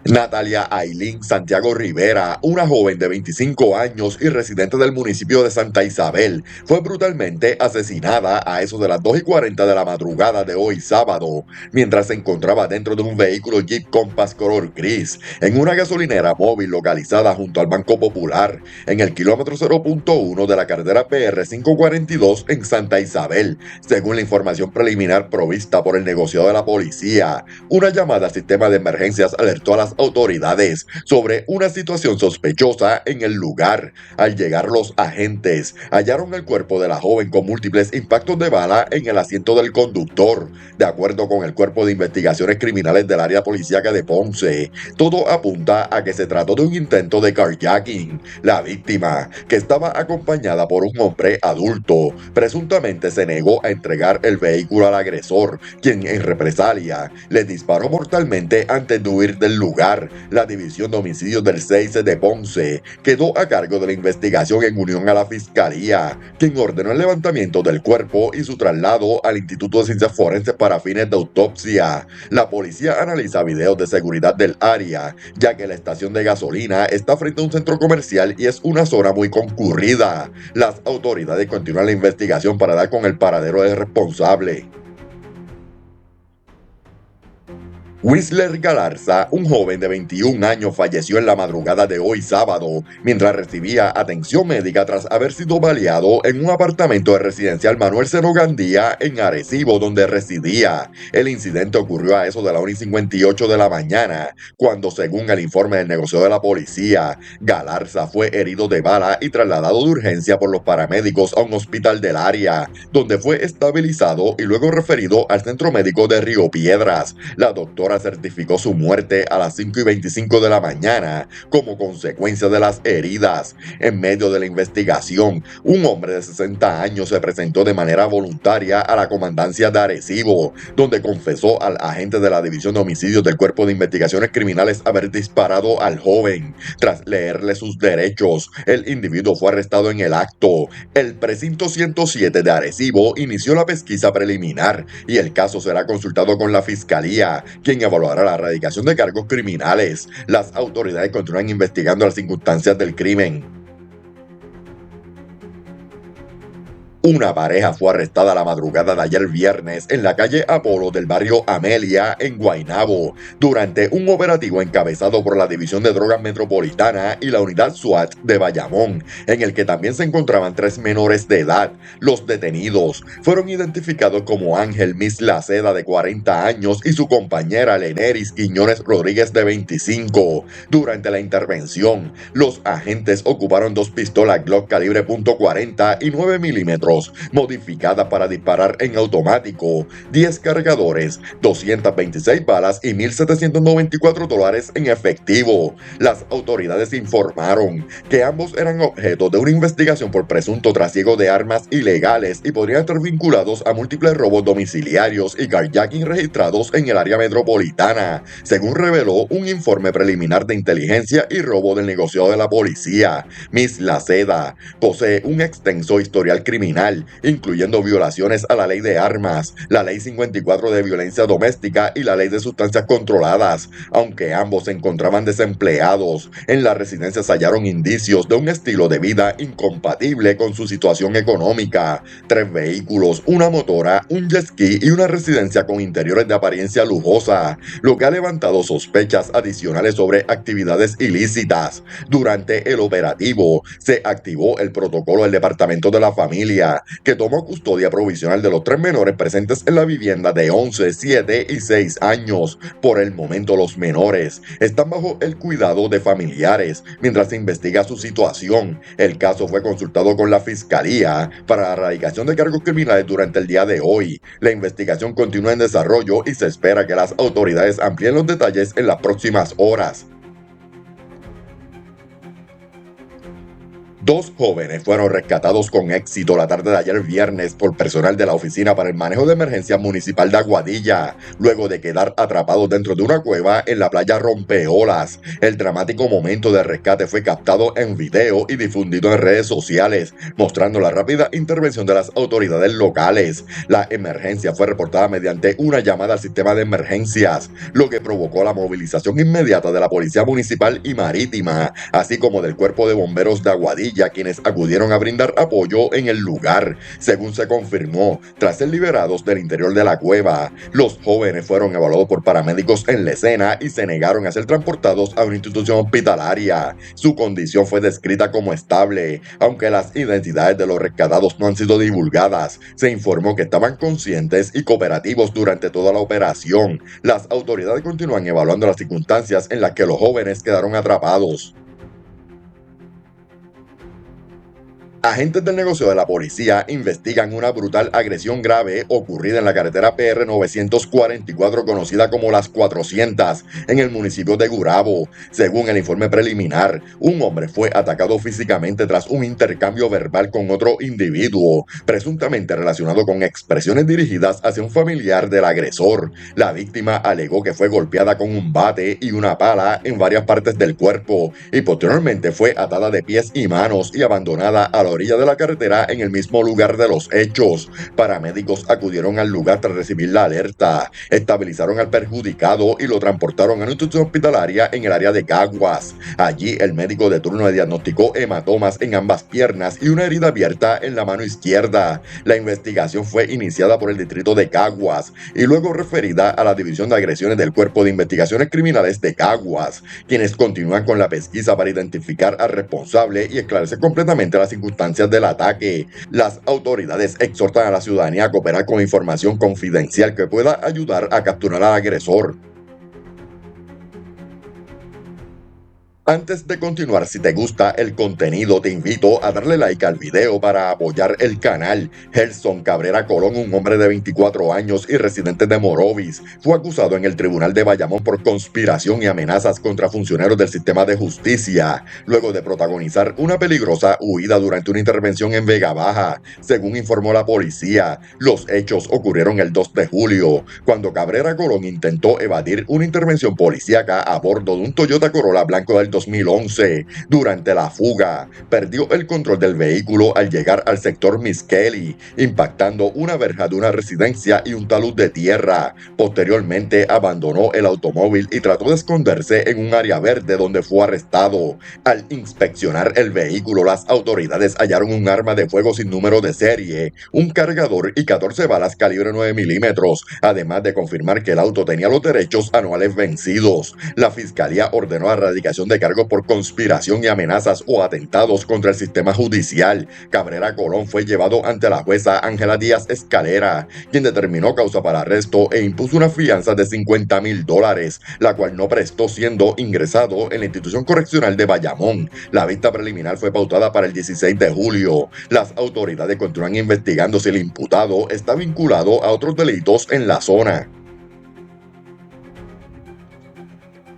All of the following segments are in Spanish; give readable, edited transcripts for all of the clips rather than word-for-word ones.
Natalia Ailín Santiago Rivera, una joven de 25 años y residente del municipio de Santa Isabel, fue brutalmente asesinada a eso de las 2:40 de la madrugada de hoy sábado, mientras se encontraba dentro de un vehículo Jeep Compass color gris, en una gasolinera móvil localizada junto al Banco Popular, en el kilómetro 0.1 de la carretera PR 542 en Santa Isabel, según la información preliminar provista por el negociado de la policía. Una llamada al sistema de emergencias alertó a las autoridades sobre una situación sospechosa en el lugar. Al llegar los agentes, hallaron el cuerpo de la joven con múltiples impactos de bala en el asiento del conductor. De acuerdo con el Cuerpo de Investigaciones Criminales del área policíaca de Ponce, todo apunta a que se trató de un intento de carjacking. La víctima, que estaba acompañada por un hombre adulto, presuntamente se negó a entregar el vehículo al agresor, quien en represalia le disparó mortalmente antes de huir del lugar. La División de Homicidios del 6 de Ponce quedó a cargo de la investigación en unión a la Fiscalía, quien ordenó el levantamiento del cuerpo y su traslado al Instituto de Ciencias Forenses para fines de autopsia. La policía analiza videos de seguridad del área, ya que la estación de gasolina está frente a un centro comercial y es una zona muy concurrida. Las autoridades continúan la investigación para dar con el paradero del responsable. Whistler Galarza, un joven de 21 años, falleció en la madrugada de hoy sábado, mientras recibía atención médica tras haber sido baleado en un apartamento de residencial Manuel Seno Gandía en Arecibo, donde residía. El incidente ocurrió a eso de la 1:58 de la mañana, cuando, según el informe del negociado de la policía, Galarza fue herido de bala y trasladado de urgencia por los paramédicos a un hospital del área, donde fue estabilizado y luego referido al centro médico de Río Piedras. La doctora certificó su muerte a las 5:25 de la mañana como consecuencia de las heridas. En medio de la investigación, un hombre de 60 años se presentó de manera voluntaria a la comandancia de Arecibo, donde confesó al agente de la División de Homicidios del Cuerpo de Investigaciones Criminales haber disparado al joven. Tras leerle sus derechos, el individuo fue arrestado en el acto. El precinto 107 de Arecibo inició la pesquisa preliminar y el caso será consultado con la Fiscalía, quien evaluará la erradicación de cargos criminales. Las autoridades continúan investigando las circunstancias del crimen. Una pareja fue arrestada la madrugada de ayer viernes en la calle Apolo del barrio Amelia, en Guaynabo, durante un operativo encabezado por la División de Drogas Metropolitana y la Unidad SWAT de Bayamón, en el que también se encontraban 3 menores de edad. Los detenidos fueron identificados como Ángel Miss Laceda, de 40 años, y su compañera Leneris Quiñones Rodríguez, de 25. Durante la intervención, los agentes ocuparon 2 pistolas Glock calibre .40 y 9 milímetros modificada para disparar en automático, 10 cargadores, 226 balas y $1,794 en efectivo. Las autoridades informaron que ambos eran objeto de una investigación por presunto trasiego de armas ilegales y podrían estar vinculados a múltiples robos domiciliarios y carjacking registrados en el área metropolitana, según reveló un informe preliminar de inteligencia y robo del negociado de la policía. Miss Laceda posee un extenso historial criminal, incluyendo violaciones a la ley de armas, la ley 54 de violencia doméstica y la ley de sustancias controladas. Aunque ambos se encontraban desempleados, en la residencia se hallaron indicios de un estilo de vida incompatible con su situación económica: 3 vehículos, una motora, un jet ski y una residencia con interiores de apariencia lujosa, lo que ha levantado sospechas adicionales sobre actividades ilícitas. Durante el operativo, se activó el protocolo del Departamento de la Familia, que tomó custodia provisional de los 3 menores presentes en la vivienda de 11, 7 y 6 años. Por el momento, los menores están bajo el cuidado de familiares mientras se investiga su situación. El caso fue consultado con la Fiscalía para la erradicación de cargos criminales durante el día de hoy. La investigación continúa en desarrollo y se espera que las autoridades amplíen los detalles en las próximas horas. Dos jóvenes fueron rescatados con éxito la tarde de ayer viernes por personal de la Oficina para el Manejo de Emergencias Municipal de Aguadilla, luego de quedar atrapados dentro de una cueva en la playa Rompeolas. El dramático momento de rescate fue captado en video y difundido en redes sociales, mostrando la rápida intervención de las autoridades locales. La emergencia fue reportada mediante una llamada al sistema de emergencias, lo que provocó la movilización inmediata de la Policía Municipal y Marítima, así como del Cuerpo de Bomberos de Aguadilla, quienes acudieron a brindar apoyo en el lugar. Según se confirmó, tras ser liberados del interior de la cueva, los jóvenes fueron evaluados por paramédicos en la escena y se negaron a ser transportados a una institución hospitalaria. Su condición fue descrita como estable, aunque las identidades de los rescatados no han sido divulgadas. Se informó que estaban conscientes y cooperativos durante toda la operación. Las autoridades continúan evaluando las circunstancias en las que los jóvenes quedaron atrapados. Agentes del negocio de la policía investigan una brutal agresión grave ocurrida en la carretera PR 944 conocida como Las 400 en el municipio de Gurabo. Según el informe preliminar, un hombre fue atacado físicamente tras un intercambio verbal con otro individuo, presuntamente relacionado con expresiones dirigidas hacia un familiar del agresor. La víctima alegó que fue golpeada con un bate y una pala en varias partes del cuerpo y posteriormente fue atada de pies y manos y abandonada a la orilla de la carretera en el mismo lugar de los hechos. Paramédicos acudieron al lugar tras recibir la alerta, estabilizaron al perjudicado y lo transportaron a una institución hospitalaria en el área de Caguas. Allí el médico de turno diagnosticó hematomas en ambas piernas y una herida abierta en la mano izquierda. La investigación fue iniciada por el distrito de Caguas y luego referida a la División de Agresiones del Cuerpo de Investigaciones Criminales de Caguas, quienes continúan con la pesquisa para identificar al responsable y esclarecer completamente las circunstancias del ataque. Las autoridades exhortan a la ciudadanía a cooperar con información confidencial que pueda ayudar a capturar al agresor. Antes de continuar, si te gusta el contenido, te invito a darle like al video para apoyar el canal. Gelson Cabrera Colón, un hombre de 24 años y residente de Morovis, fue acusado en el Tribunal de Bayamón por conspiración y amenazas contra funcionarios del sistema de justicia, luego de protagonizar una peligrosa huida durante una intervención en Vega Baja. Según informó la policía, los hechos ocurrieron el 2 de julio, cuando Cabrera Colón intentó evadir una intervención policíaca a bordo de un Toyota Corolla blanco del 2011. Durante la fuga, perdió el control del vehículo al llegar al sector Miskelly, impactando una verja de una residencia y un talud de tierra. Posteriormente abandonó el automóvil y trató de esconderse en un área verde donde fue arrestado. Al inspeccionar el vehículo, las autoridades hallaron un arma de fuego sin número de serie, un cargador y 14 balas calibre 9 milímetros, además de confirmar que el auto tenía los derechos anuales vencidos. La fiscalía ordenó la erradicación de cargos por conspiración y amenazas o atentados contra el sistema judicial. Cabrera Colón fue llevado ante la jueza Ángela Díaz Escalera, quien determinó causa para arresto e impuso una fianza de $50,000, la cual no prestó, siendo ingresado en la institución correccional de Bayamón. La vista preliminar fue pautada para el 16 de julio. Las autoridades continúan investigando si el imputado está vinculado a otros delitos en la zona.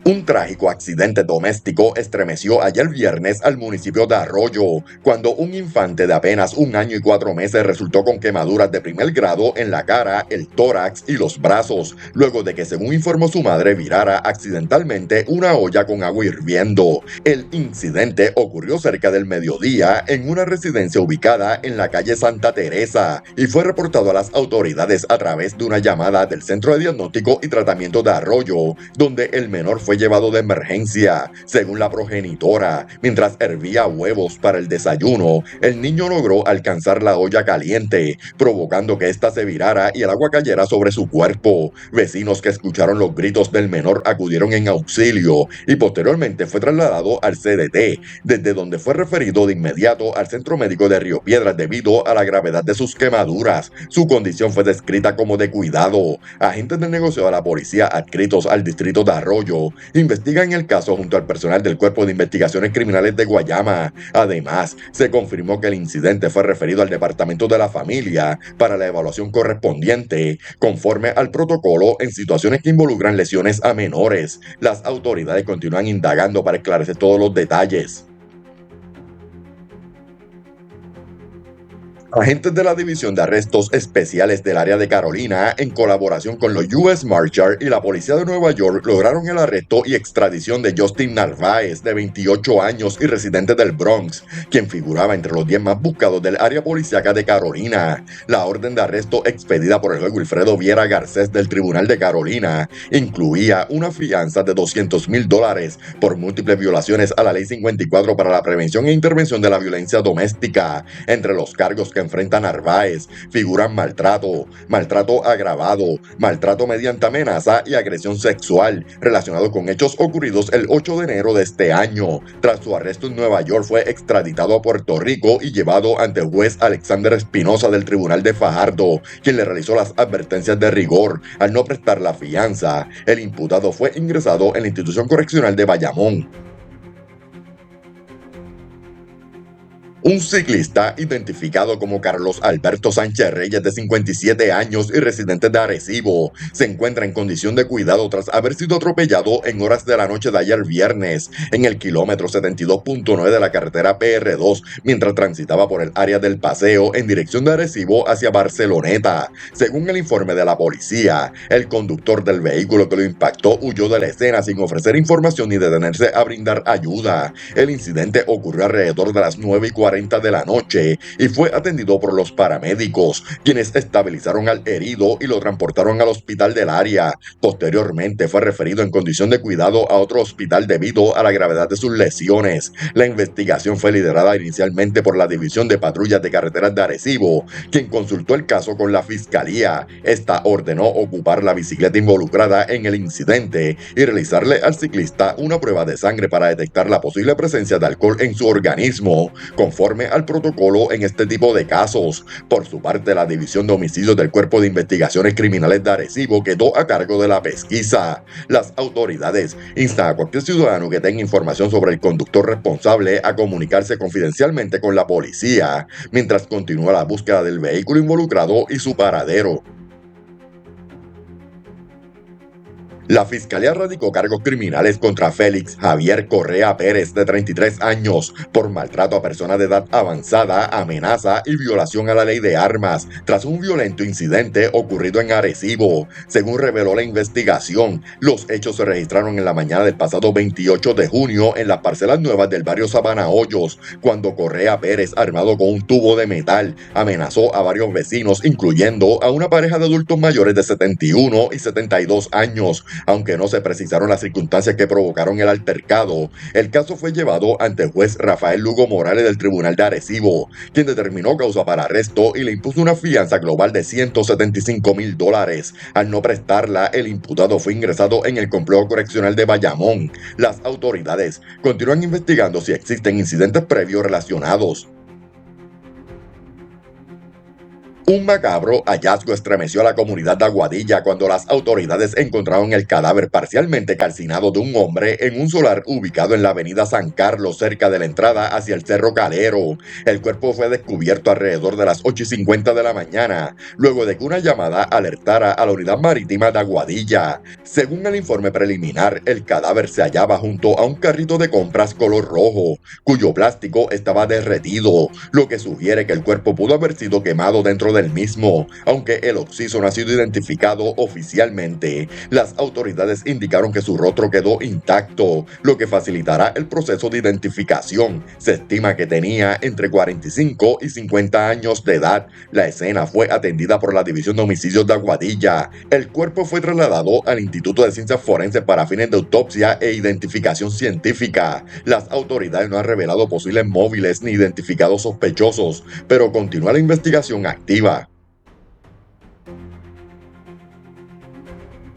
Un trágico accidente doméstico estremeció ayer viernes al municipio de Arroyo, cuando un infante de apenas 1 año y 4 meses resultó con quemaduras de primer grado en la cara, el tórax y los brazos, luego de que, según informó su madre, virara accidentalmente una olla con agua hirviendo. El incidente ocurrió cerca del mediodía en una residencia ubicada en la calle Santa Teresa y fue reportado a las autoridades a través de una llamada del Centro de Diagnóstico y Tratamiento de Arroyo, donde el menor fue llevado de emergencia. Según la progenitora, mientras hervía huevos para el desayuno, el niño logró alcanzar la olla caliente, provocando que ésta se virara y el agua cayera sobre su cuerpo. Vecinos que escucharon los gritos del menor acudieron en auxilio y posteriormente fue trasladado al CDT, desde donde fue referido de inmediato al Centro Médico de Río Piedras debido a la gravedad de sus quemaduras. Su condición fue descrita como de cuidado. Agentes del negocio de la policía adscritos al distrito de Arroyo investigan el caso junto al personal del Cuerpo de Investigaciones Criminales de Guayama. Además, se confirmó que el incidente fue referido al Departamento de la Familia para la evaluación correspondiente, conforme al protocolo en situaciones que involucran lesiones a menores. Las autoridades continúan indagando para esclarecer todos los detalles. Agentes de la División de Arrestos Especiales del área de Carolina, en colaboración con los US Marshal y la Policía de Nueva York, lograron el arresto y extradición de Justin Narváez, de 28 años y residente del Bronx, quien figuraba entre los 10 más buscados del área policíaca de Carolina. La orden de arresto expedida por el juez Wilfredo Viera Garcés del Tribunal de Carolina incluía una fianza de $200,000 por múltiples violaciones a la Ley 54 para la prevención e intervención de la violencia doméstica. Entre los cargos que enfrenta Narváez figuran maltrato, maltrato agravado, maltrato mediante amenaza y agresión sexual, relacionado con hechos ocurridos el 8 de enero de este año. Tras su arresto en Nueva York, fue extraditado a Puerto Rico y llevado ante el juez Alexander Espinosa del Tribunal de Fajardo, quien le realizó las advertencias de rigor al no prestar la fianza. El imputado fue ingresado en la institución correccional de Bayamón. Un ciclista identificado como Carlos Alberto Sánchez Reyes, de 57 años y residente de Arecibo, se encuentra en condición de cuidado tras haber sido atropellado en horas de la noche de ayer viernes en el kilómetro 72.9 de la carretera PR2 mientras transitaba por el área del Paseo en dirección de Arecibo hacia Barceloneta. Según el informe de la policía, el conductor del vehículo que lo impactó huyó de la escena sin ofrecer información ni detenerse a brindar ayuda. El incidente ocurrió alrededor de las 9:40 de la noche y fue atendido por los paramédicos, quienes estabilizaron al herido y lo transportaron al hospital del área. Posteriormente fue referido en condición de cuidado a otro hospital debido a la gravedad de sus lesiones. La investigación fue liderada inicialmente por la División de Patrullas de Carreteras de Arecibo, quien consultó el caso con la fiscalía. Esta ordenó ocupar la bicicleta involucrada en el incidente y realizarle al ciclista una prueba de sangre para detectar la posible presencia de alcohol en su organismo, conforme al protocolo en este tipo de casos. Por su parte, la División de Homicidios del Cuerpo de Investigaciones Criminales de Arecibo quedó a cargo de la pesquisa. Las autoridades instan a cualquier ciudadano que tenga información sobre el conductor responsable a comunicarse confidencialmente con la policía, mientras continúa la búsqueda del vehículo involucrado y su paradero. La fiscalía radicó cargos criminales contra Félix Javier Correa Pérez, de 33 años, por maltrato a personas de edad avanzada, amenaza y violación a la ley de armas, tras un violento incidente ocurrido en Arecibo. Según reveló la investigación, los hechos se registraron en la mañana del pasado 28 de junio en las parcelas nuevas del barrio Sabana Hoyos, cuando Correa Pérez, armado con un tubo de metal, amenazó a varios vecinos, incluyendo a una pareja de adultos mayores de 71 y 72 años. Aunque no se precisaron las circunstancias que provocaron el altercado, el caso fue llevado ante el juez Rafael Lugo Morales del Tribunal de Arecibo, quien determinó causa para arresto y le impuso una fianza global de $175,000. Al no prestarla, el imputado fue ingresado en el complejo correccional de Bayamón. Las autoridades continúan investigando si existen incidentes previos relacionados. Un macabro hallazgo estremeció a la comunidad de Aguadilla cuando las autoridades encontraron el cadáver parcialmente calcinado de un hombre en un solar ubicado en la avenida San Carlos, cerca de la entrada hacia el Cerro Calero. El cuerpo fue descubierto alrededor de las 8:50 de la mañana, luego de que una llamada alertara a la unidad marítima de Aguadilla. Según el informe preliminar, el cadáver se hallaba junto a un carrito de compras color rojo, cuyo plástico estaba derretido, lo que sugiere que el cuerpo pudo haber sido quemado dentro del mismo, aunque el occiso no ha sido identificado oficialmente. Las autoridades indicaron que su rostro quedó intacto, lo que facilitará el proceso de identificación. Se estima que tenía entre 45 y 50 años de edad. La escena fue atendida por la División de Homicidios de Aguadilla. El cuerpo fue trasladado al Instituto de Ciencias Forenses para fines de autopsia e identificación científica. Las autoridades no han revelado posibles móviles ni identificado sospechosos, pero continúa la investigación activa.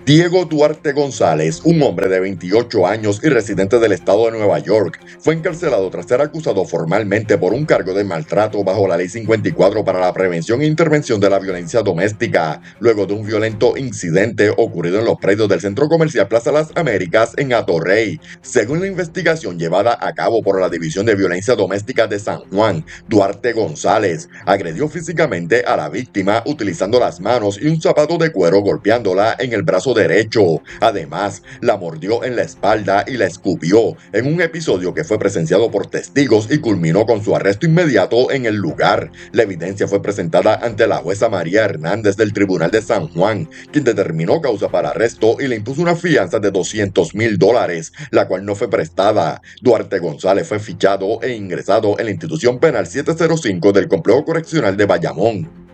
Diego Duarte González, un hombre de 28 años y residente del estado de Nueva York, fue encarcelado tras ser acusado formalmente por un cargo de maltrato bajo la Ley 54 para la prevención e intervención de la violencia doméstica, luego de un violento incidente ocurrido en los predios del centro comercial Plaza Las Américas en Atorrey. Según la investigación llevada a cabo por la División de Violencia Doméstica de San Juan, Duarte González agredió físicamente a la víctima utilizando las manos y un zapato de cuero, golpeándola en el brazo brazo derecho. Además, la mordió en la espalda y la escupió, en un episodio que fue presenciado por testigos y culminó con su arresto inmediato en el lugar. La evidencia fue presentada ante la jueza María Hernández del Tribunal de San Juan, quien determinó causa para arresto y le impuso una fianza de $200,000, la cual no fue prestada. Duarte González fue fichado e ingresado en la institución penal 705 del Complejo Correccional de Bayamón.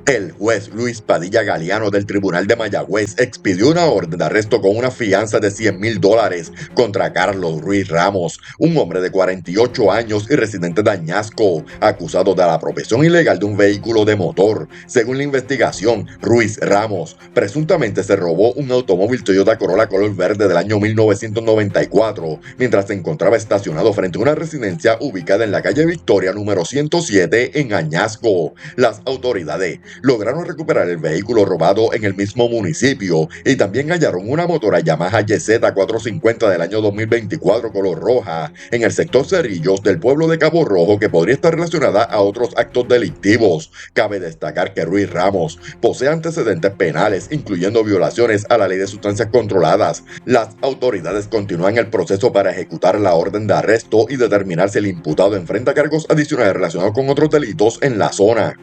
El juez Luis Padilla Galeano del Tribunal de Mayagüez expidió una orden de arresto con una fianza de $100,000 contra Carlos Ruiz Ramos, un hombre de 48 años y residente de Añasco, acusado de la apropiación ilegal de un vehículo de motor. Según la investigación, Ruiz Ramos presuntamente se robó un automóvil Toyota Corolla color verde del año 1994, mientras se encontraba estacionado frente a una residencia ubicada en la calle Victoria número 107 en Añasco. Las autoridades lograron recuperar el vehículo robado en el mismo municipio y también hallaron una motora Yamaha YZ450 del año 2024 color roja en el sector Cerrillos del pueblo de Cabo Rojo, que podría estar relacionada a otros actos delictivos. Cabe destacar que Ruiz Ramos posee antecedentes penales, incluyendo violaciones a la ley de sustancias controladas. Las autoridades continúan el proceso para ejecutar la orden de arresto y determinar si el imputado enfrenta cargos adicionales relacionados con otros delitos en la zona.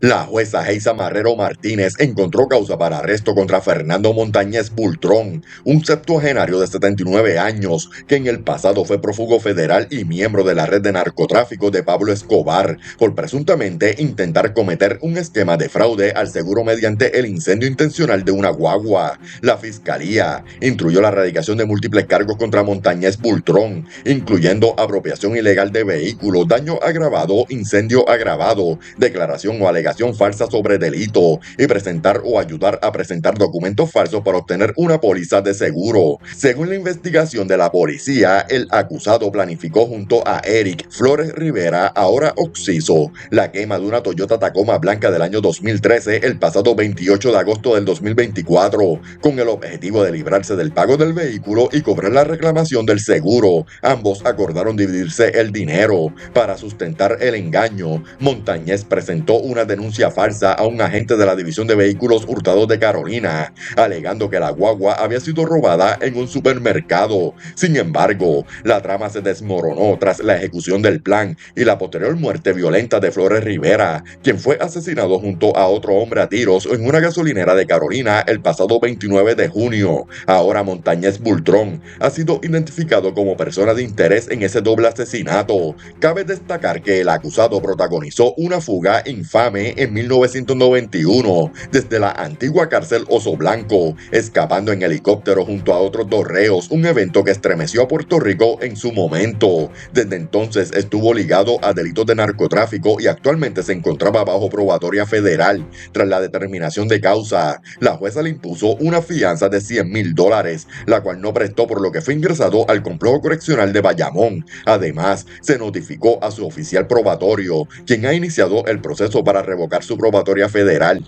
La jueza Geisa Marrero Martínez encontró causa para arresto contra Fernando Montañez Bultrón, un septuagenario de 79 años que en el pasado fue prófugo federal y miembro de la red de narcotráfico de Pablo Escobar, por presuntamente intentar cometer un esquema de fraude al seguro mediante el incendio intencional de una guagua. La fiscalía instruyó la erradicación de múltiples cargos contra Montañez Bultrón, incluyendo apropiación ilegal de vehículos, daño agravado, incendio agravado, declaración o alegación falsa sobre delito y presentar o ayudar a presentar documentos falsos para obtener una póliza de seguro. Según la investigación de la policía, el acusado planificó junto a Eric Flores Rivera, ahora occiso, la quema de una Toyota Tacoma blanca del año 2013 el pasado 28 de agosto del 2024, con el objetivo de librarse del pago del vehículo y cobrar la reclamación del seguro. Ambos acordaron dividirse el dinero. Para sustentar el engaño, Montañez presentó una denuncia falsa a un agente de la División de Vehículos Hurtados de Carolina, alegando que la guagua había sido robada en un supermercado. Sin embargo, la trama se desmoronó tras la ejecución del plan y la posterior muerte violenta de Flores Rivera, quien fue asesinado junto a otro hombre a tiros en una gasolinera de Carolina el pasado 29 de junio. Ahora Montañez Bultrón ha sido identificado como persona de interés en ese doble asesinato. Cabe destacar que el acusado protagonizó una fuga infame en 1991 desde la antigua cárcel Oso Blanco, escapando en helicóptero junto a otros dos reos, un evento que estremeció a Puerto Rico en su momento. Desde entonces estuvo ligado a delitos de narcotráfico y actualmente se encontraba bajo probatoria federal. Tras la determinación de causa, la jueza le impuso una fianza de $100,000, la cual no prestó, por lo que fue ingresado al Complejo Correccional de Bayamón. Además, se notificó a su oficial probatorio, quien ha iniciado el proceso para revocar su probatoria federal.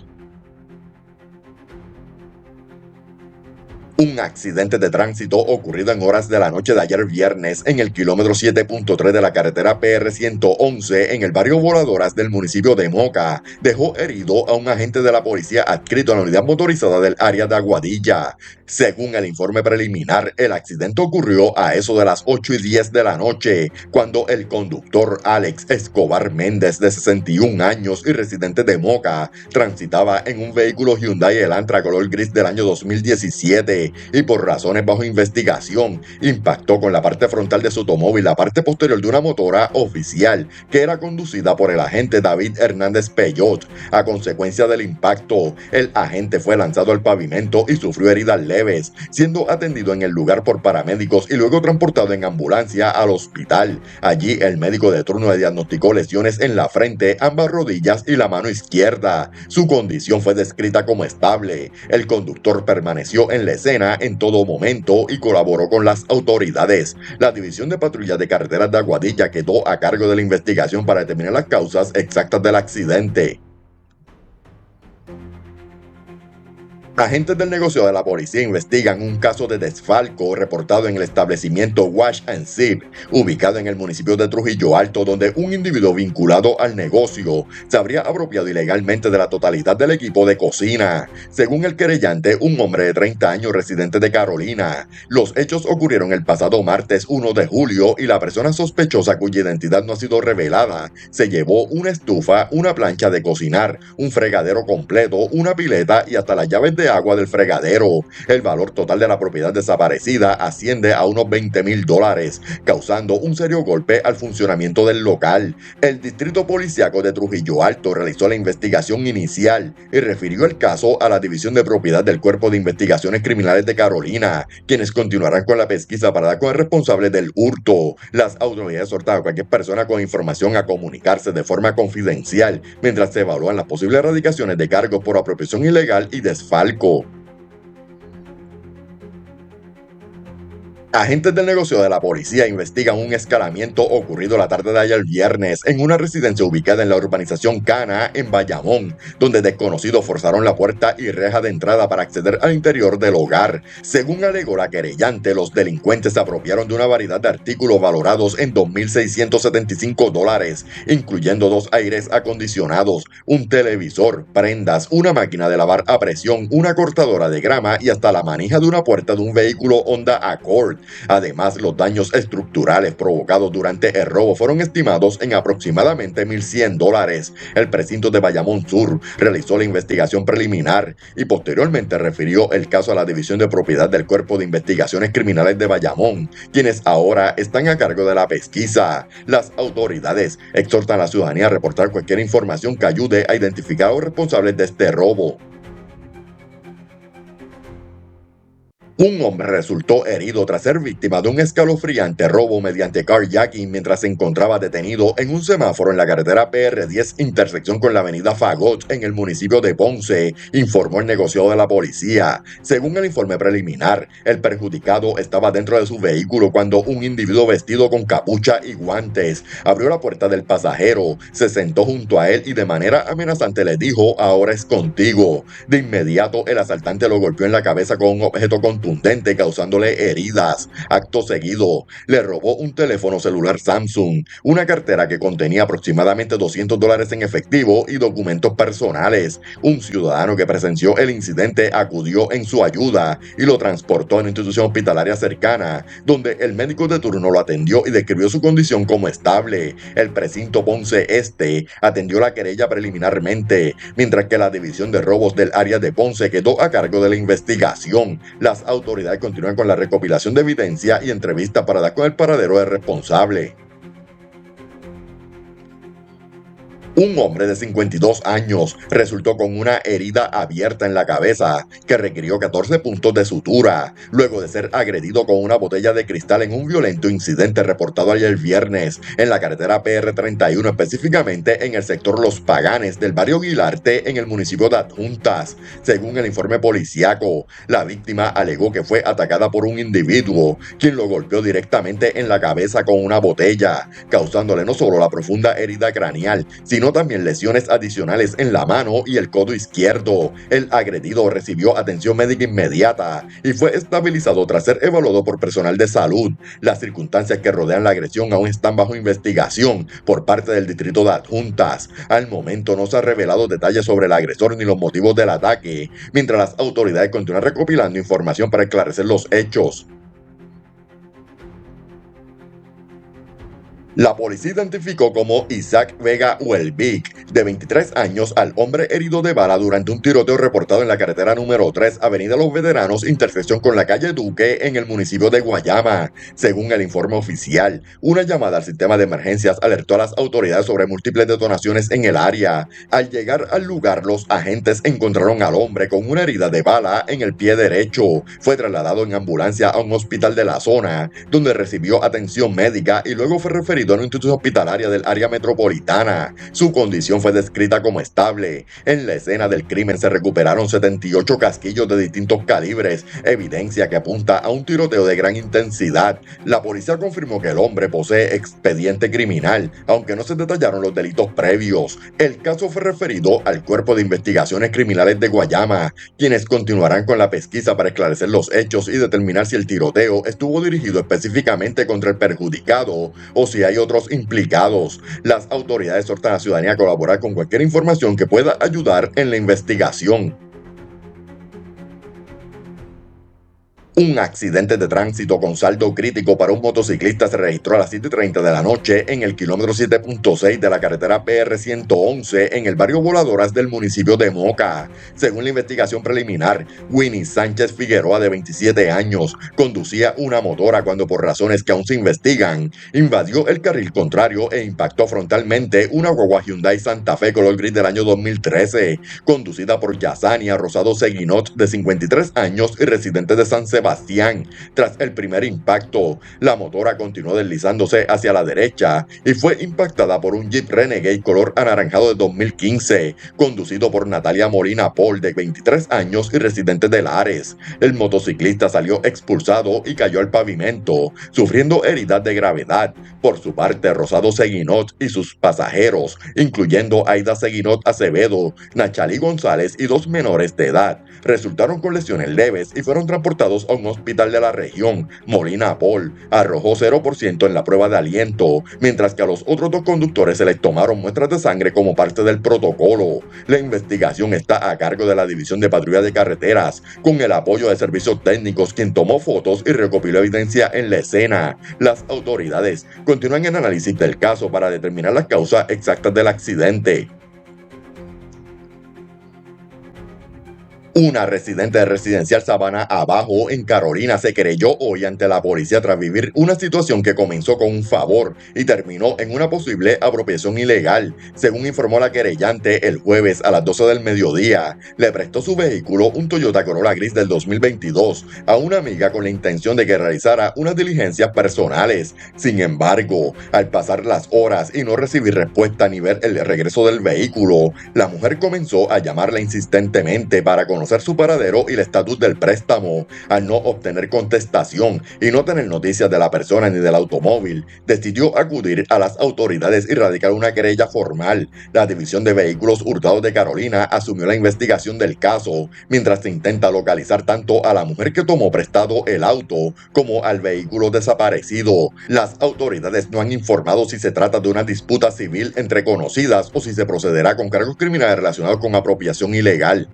Un accidente de tránsito ocurrido en horas de la noche de ayer viernes en el kilómetro 7.3 de la carretera PR-111 en el barrio Voladoras del municipio de Moca dejó herido a un agente de la policía adscrito a la unidad motorizada del área de Aguadilla. Según el informe preliminar, el accidente ocurrió a eso de las 8:10 de la noche, cuando el conductor Alex Escobar Méndez, de 61 años y residente de Moca, transitaba en un vehículo Hyundai Elantra color gris del año 2017 y, por razones bajo investigación, impactó con la parte frontal de su automóvil la parte posterior de una motora oficial que era conducida por el agente David Hernández Peyot. A consecuencia del impacto, el agente fue lanzado al pavimento y sufrió heridas leves, siendo atendido en el lugar por paramédicos y luego transportado en ambulancia al hospital. Allí el médico de turno le diagnosticó lesiones en la frente, ambas rodillas y la mano izquierda. Su condición fue descrita como estable. El conductor permaneció en la escena en todo momento y colaboró con las autoridades. La División de Patrulla de Carreteras de Aguadilla quedó a cargo de la investigación para determinar las causas exactas del accidente. Agentes del negocio de la policía investigan un caso de desfalco reportado en el establecimiento Wash and Sip, ubicado en el municipio de Trujillo Alto, donde un individuo vinculado al negocio se habría apropiado ilegalmente de la totalidad del equipo de cocina. Según el querellante, un hombre de 30 años residente de Carolina. Los hechos ocurrieron el pasado martes 1 de julio y la persona sospechosa, cuya identidad no ha sido revelada, se llevó una estufa, una plancha de cocinar, un fregadero completo, una pileta y hasta las llaves de agua del fregadero. El valor total de la propiedad desaparecida asciende a unos $20,000, causando un serio golpe al funcionamiento del local. El distrito policíaco de Trujillo Alto realizó la investigación inicial y refirió el caso a la División de Propiedad del Cuerpo de Investigaciones Criminales de Carolina, quienes continuarán con la pesquisa para dar con el responsable del hurto. Las autoridades exhortan a cualquier persona con información a comunicarse de forma confidencial mientras se evalúan las posibles erradicaciones de cargos por apropiación ilegal y desfalco. Agentes del negocio de la policía investigan un escalamiento ocurrido la tarde de ayer viernes en una residencia ubicada en la urbanización Cana, en Bayamón, donde desconocidos forzaron la puerta y reja de entrada para acceder al interior del hogar. Según alegó la querellante, los delincuentes se apropiaron de una variedad de artículos valorados en $2,675, incluyendo 2 aires acondicionados, un televisor, prendas, una máquina de lavar a presión, una cortadora de grama y hasta la manija de una puerta de un vehículo Honda Accord. Además, los daños estructurales provocados durante el robo fueron estimados en aproximadamente $1,100. El precinto de Bayamón Sur realizó la investigación preliminar y posteriormente refirió el caso a la División de Propiedad del Cuerpo de Investigaciones Criminales de Bayamón, quienes ahora están a cargo de la pesquisa. Las autoridades exhortan a la ciudadanía a reportar cualquier información que ayude a identificar a los responsables de este robo. Un hombre resultó herido tras ser víctima de un escalofriante robo mediante carjacking mientras se encontraba detenido en un semáforo en la carretera PR10 intersección con la avenida Fagot en el municipio de Ponce, informó el negociado de la policía. Según el informe preliminar, el perjudicado estaba dentro de su vehículo cuando un individuo vestido con capucha y guantes abrió la puerta del pasajero, se sentó junto a él y de manera amenazante le dijo: "Ahora es contigo". De inmediato, el asaltante lo golpeó en la cabeza con un objeto contundente, causándole heridas. Acto seguido, le robó un teléfono celular Samsung, una cartera que contenía aproximadamente $200 en efectivo y documentos personales. Un ciudadano que presenció el incidente acudió en su ayuda y lo transportó a una institución hospitalaria cercana, donde el médico de turno lo atendió y describió su condición como estable. El precinto Ponce Este atendió la querella preliminarmente, mientras que la División de Robos del área de Ponce quedó a cargo de la investigación. Las autoridades continúan con la recopilación de evidencia y entrevistas para dar con el paradero del responsable. Un hombre de 52 años resultó con una herida abierta en la cabeza que requirió 14 puntos de sutura luego de ser agredido con una botella de cristal en un violento incidente reportado ayer viernes en la carretera PR31, específicamente en el sector Los Paganes del barrio Guilarte en el municipio de Adjuntas. Según el informe policíaco, la víctima alegó que fue atacada por un individuo quien lo golpeó directamente en la cabeza con una botella, causándole no solo la profunda herida craneal, sino también lesiones adicionales en la mano y el codo izquierdo. El agredido recibió atención médica inmediata y fue estabilizado tras ser evaluado por personal de salud. Las circunstancias que rodean la agresión aún están bajo investigación por parte del distrito de Adjuntas. Al momento no se han revelado detalles sobre el agresor ni los motivos del ataque, mientras las autoridades continúan recopilando información para esclarecer los hechos. La policía identificó como Isaac Vega Welbeck, de 23 años, al hombre herido de bala durante un tiroteo reportado en la carretera número 3, Avenida Los Veteranos, intersección con la calle Duque, en el municipio de Guayama. Según el informe oficial, una llamada al sistema de emergencias alertó a las autoridades sobre múltiples detonaciones en el área. Al llegar al lugar, los agentes encontraron al hombre con una herida de bala en el pie derecho. Fue trasladado en ambulancia a un hospital de la zona, donde recibió atención médica y luego fue referido referido a una institución hospitalaria del área metropolitana. Su condición fue descrita como estable. En la escena del crimen se recuperaron 78 casquillos de distintos calibres, evidencia que apunta a un tiroteo de gran intensidad. La policía confirmó que el hombre posee expediente criminal, aunque no se detallaron los delitos previos. El caso fue referido al Cuerpo de Investigaciones Criminales de Guayama, quienes continuarán con la pesquisa para esclarecer los hechos y determinar si el tiroteo estuvo dirigido específicamente contra el perjudicado o si hay otros implicados. Las autoridades exhortan a la ciudadanía a colaborar con cualquier información que pueda ayudar en la investigación. Un accidente de tránsito con saldo crítico para un motociclista se registró a las 7:30 de la noche en el kilómetro 7.6 de la carretera PR-111 en el barrio Voladoras del municipio de Moca. Según la investigación preliminar, Winnie Sánchez Figueroa, de 27 años, conducía una motora cuando, por razones que aún se investigan, invadió el carril contrario e impactó frontalmente una guagua Hyundai Santa Fe color gris del año 2013, conducida por Yasania Rosado Seguinot, de 53 años y residente de San Sebastián. Tras el primer impacto, la motora continuó deslizándose hacia la derecha y fue impactada por un Jeep Renegade color anaranjado de 2015, conducido por Natalia Molina Paul, de 23 años y residente de Lares. El motociclista salió expulsado y cayó al pavimento, sufriendo heridas de gravedad. Por su parte, Rosado Seguinot y sus pasajeros, incluyendo Aida Seguinot Acevedo, Nachalí González y 2 menores de edad, resultaron con lesiones leves y fueron transportados a un hospital de la región. Molina Paul arrojó 0% en la prueba de aliento, mientras que a los otros 2 conductores se les tomaron muestras de sangre como parte del protocolo. La investigación está a cargo de la División de Patrulla de Carreteras, con el apoyo de servicios técnicos, quien tomó fotos y recopiló evidencia en la escena. Las autoridades continúan en análisis del caso para determinar las causas exactas del accidente. Una residente de residencial Sabana Abajo en Carolina se querelló hoy ante la policía tras vivir una situación que comenzó con un favor y terminó en una posible apropiación ilegal. Según informó la querellante, el jueves a las 12 del mediodía le prestó su vehículo, un Toyota Corolla gris del 2022, a una amiga con la intención de que realizara unas diligencias personales. Sin embargo, al pasar las horas y no recibir respuesta ni ver el regreso del vehículo, la mujer comenzó a llamarla insistentemente para conocer su paradero y el estatus del préstamo. Al no obtener contestación y no tener noticias de la persona ni del automóvil, decidió acudir a las autoridades y radicar una querella formal. La División de Vehículos Hurtados de Carolina asumió la investigación del caso, mientras se intenta localizar tanto a la mujer que tomó prestado el auto como al vehículo desaparecido. Las autoridades no han informado si se trata de una disputa civil entre conocidas o si se procederá con cargos criminales relacionados con apropiación ilegal.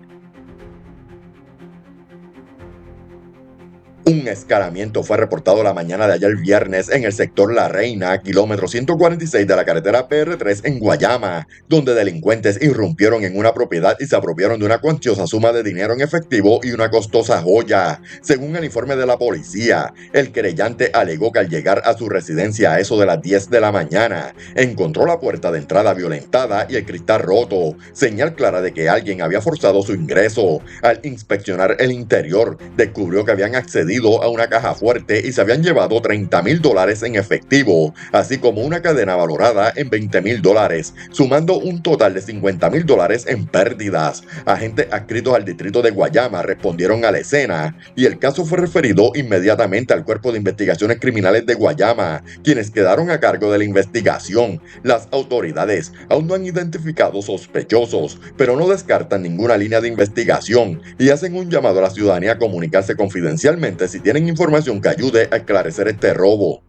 Un escalamiento fue reportado la mañana de ayer viernes en el sector La Reina, kilómetro 146 de la carretera PR3 en Guayama, donde delincuentes irrumpieron en una propiedad y se apropiaron de una cuantiosa suma de dinero en efectivo y una costosa joya. Según el informe de la policía, el querellante alegó que al llegar a su residencia a eso de las 10 de la mañana, encontró la puerta de entrada violentada y el cristal roto, señal clara de que alguien había forzado su ingreso. Al inspeccionar el interior, descubrió que habían accedido a una caja fuerte y se habían llevado $30,000 en efectivo, así como una cadena valorada en $20,000, sumando un total de $50,000 en pérdidas. Agentes adscritos al distrito de Guayama respondieron a la escena y el caso fue referido inmediatamente al Cuerpo de Investigaciones Criminales de Guayama, quienes quedaron a cargo de la investigación. Las autoridades aún no han identificado sospechosos, pero no descartan ninguna línea de investigación y hacen un llamado a la ciudadanía a comunicarse confidencialmente si tienen información que ayude a esclarecer este robo.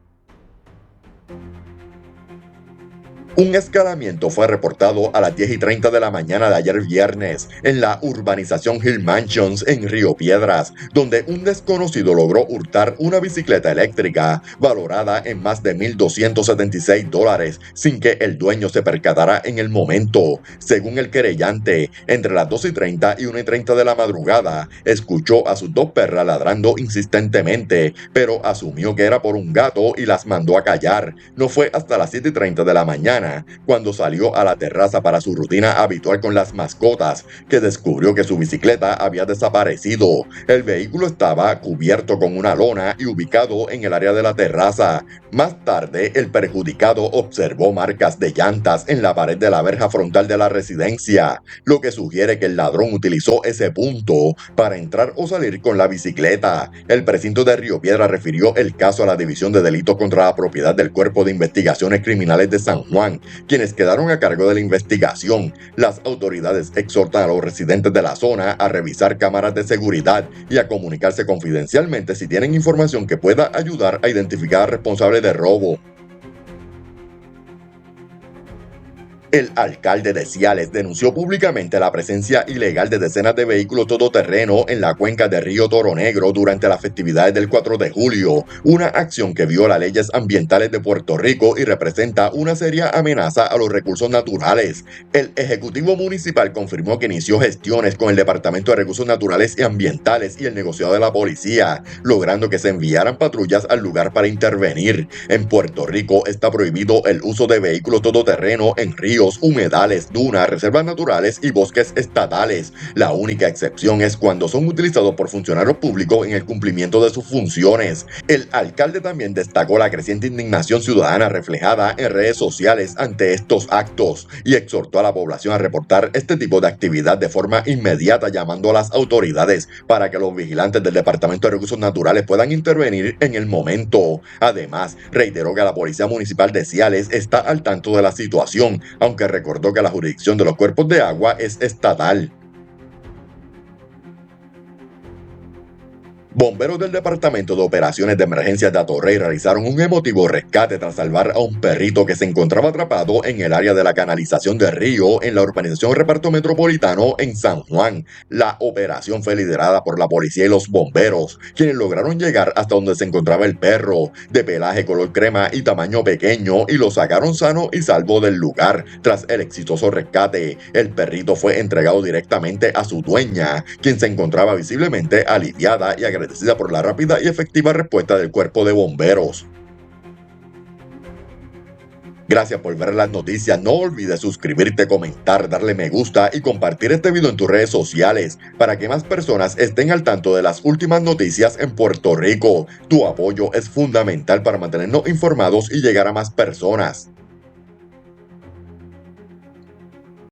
Un escalamiento fue reportado a las 10:30 de la mañana de ayer viernes en la urbanización Hill Mansions en Río Piedras, donde un desconocido logró hurtar una bicicleta eléctrica valorada en más de $1,276 sin que el dueño se percatara en el momento. Según el querellante, entre las 2:30 y 1:30 de la madrugada, escuchó a sus 2 perras ladrando insistentemente, pero asumió que era por un gato y las mandó a callar. No fue hasta las 7:30 de la mañana mañana, cuando salió a la terraza para su rutina habitual con las mascotas, que descubrió que su bicicleta había desaparecido. El vehículo estaba cubierto con una lona y ubicado en el área de la terraza. Más tarde, el perjudicado observó marcas de llantas en la pared de la verja frontal de la residencia, lo que sugiere que el ladrón utilizó ese punto para entrar o salir con la bicicleta. El precinto de Río Piedra refirió el caso a la División de Delitos contra la Propiedad del Cuerpo de Investigaciones Criminales de San Juan, quienes quedaron a cargo de la investigación. Las autoridades exhortan a los residentes de la zona a revisar cámaras de seguridad y a comunicarse confidencialmente si tienen información que pueda ayudar a identificar al responsable de robo. El alcalde de Ciales denunció públicamente la presencia ilegal de decenas de vehículos todoterreno en la cuenca de Río Toro Negro durante las festividades del 4 de julio, una acción que viola leyes ambientales de Puerto Rico y representa una seria amenaza a los recursos naturales. El Ejecutivo Municipal confirmó que inició gestiones con el Departamento de Recursos Naturales y Ambientales y el negociado de la policía, logrando que se enviaran patrullas al lugar para intervenir. En Puerto Rico está prohibido el uso de vehículos todoterreno en ríos, humedales, dunas, reservas naturales y bosques estatales. La única excepción es cuando son utilizados por funcionarios públicos en el cumplimiento de sus funciones. El alcalde también destacó la creciente indignación ciudadana reflejada en redes sociales ante estos actos y exhortó a la población a reportar este tipo de actividad de forma inmediata, llamando a las autoridades para que los vigilantes del Departamento de Recursos Naturales puedan intervenir en el momento. Además, reiteró que la Policía Municipal de Ciales está al tanto de la situación, aunque recordó que la jurisdicción de los cuerpos de agua es estatal. Bomberos del Departamento de Operaciones de Emergencias de Atorrey realizaron un emotivo rescate tras salvar a un perrito que se encontraba atrapado en el área de la canalización de Río en la urbanización Reparto Metropolitano en San Juan. La operación fue liderada por la policía y los bomberos, quienes lograron llegar hasta donde se encontraba el perro, de pelaje color crema y tamaño pequeño, y lo sacaron sano y salvo del lugar. Tras el exitoso rescate, el perrito fue entregado directamente a su dueña, quien se encontraba visiblemente aliviada y agradecida por la rápida y efectiva respuesta del cuerpo de bomberos. Gracias por ver las noticias. No olvides suscribirte, comentar, darle me gusta y compartir este video en tus redes sociales para que más personas estén al tanto de las últimas noticias en Puerto Rico. Tu apoyo es fundamental para mantenernos informados y llegar a más personas.